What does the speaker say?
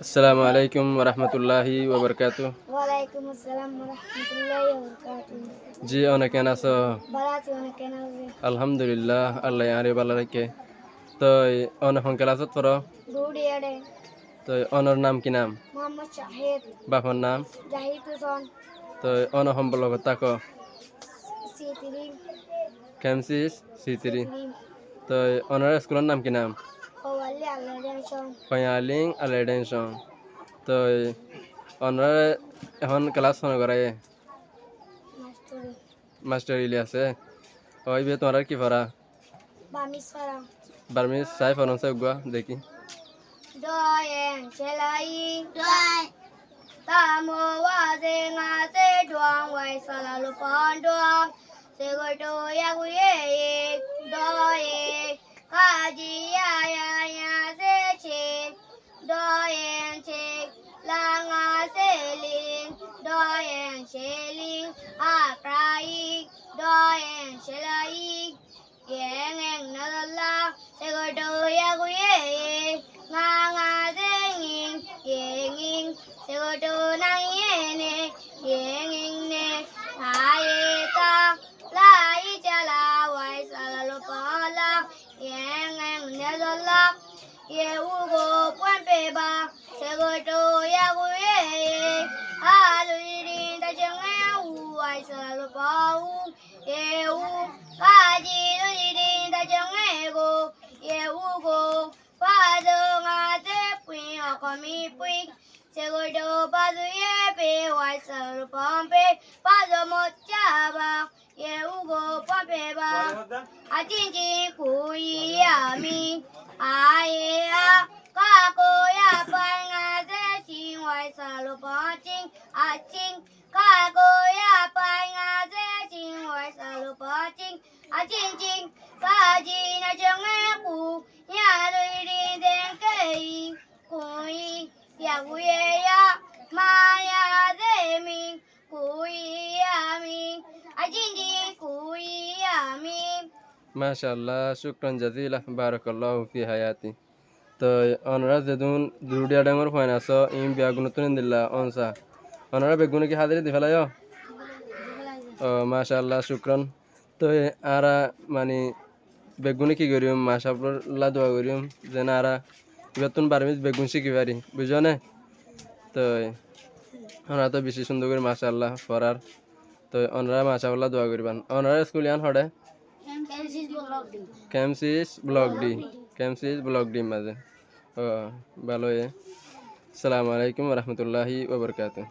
আসসালামু আলাইকুম রহমতুল্লাহি ওবরকাতু। ওয়ালাইকুম আসসালাম রহমতুল্লাহি ওয়া জি অনেক কেন আছো? ভালো আছি অনেক কেন আছে আলহামদুলিল্লাহ আল্লাহ আরে ভালো রাখে। তো অনেক ক্লাসত পড়ো? দুডি এডে তো অনর নাম কি নাম? মোহাম্মদ শাহিদ বাপর নাম? জাহিদ হোসেন তো অন সম্পর্ক তাকো সিতিরি কেমসিস সিতিরি। সিতিরি তো অনর স্কুলের নাম কি নাম? ওয়ালি আল্লাহ রেশন পয়ালিং আলেডেনশন। তো অনর এখন ক্লাস মনে করে মাস্টারি মাস্টার ইলি আছে। ওই বে তোমার কি পড়া? বামিসরা বার্মিস সাই ফরন সে গুয়া দেখি। doyen shelai doyen tamo wa se nga se duang wai sala lu pon duang se go do ya gu ye doyen ka ji ya se che doyen che la nga se ling doyen sheling a cry doyen shelai yang na la se go do ya gu ye nga nga ding yeng yeng se go do nang ye ne yeng yeng ne ha ye ta la yi cha la wai sa la lo pa la yeng yeng ne lo la ye u go pon pe ba se go do ya gu ye a lu ri ta chang ye u wai sa la lo pa u ye u ka ji lu ri ta chang ye go ye u go pa do nga te pui o ko mi pui se go do pa do ye pe wai sa lo pom pe pa do mo cha ba ye u go pom pe ba a chin chin ku yi ya mi a ye a ka ko ya pa nga te chin wai sa lo pom chin a chin ka ko ya pa nga te chin wai sa lo pom chin a chin chin ka ji na chang e ku ya lo ri den ke yi ku yi ya gu ye ya ma ya de mi ku yi ya mi a chin chin ku yi ya mi মাশাআল্লাহ শুকরান জাজিলা বারাকাল্লাহু ফি হায়াতি। তো অনরা যেদুন দুডিয়া ডাঙর fine আছো ইম বিয়াগুন তুন দিল্লা অনসা অনরা বেগুন কি হাজিরে দি ফেলায়। ও মাশাআল্লাহ শুকরান। তো আরা মানে বেগুনি কি করিম মাশাআল্লাহ দোয়া করিম যেন আরা বেতন বারমিস বেগুন শিখি পারি বুঝো না। তো ওনারা তো বেশি সুন্দর করে মাশাআল্লাহ পড়ার। তো ওনারা মাশাআল্লাহ দোয়া করিবান। ওনারা স্কুল ইয়ান হড়ে কেমসিস ব্লক ডি মাঝে। ও ভালো। আসসালামু আলাইকুম রহমতুল্লাহি ওবরকাতুহ।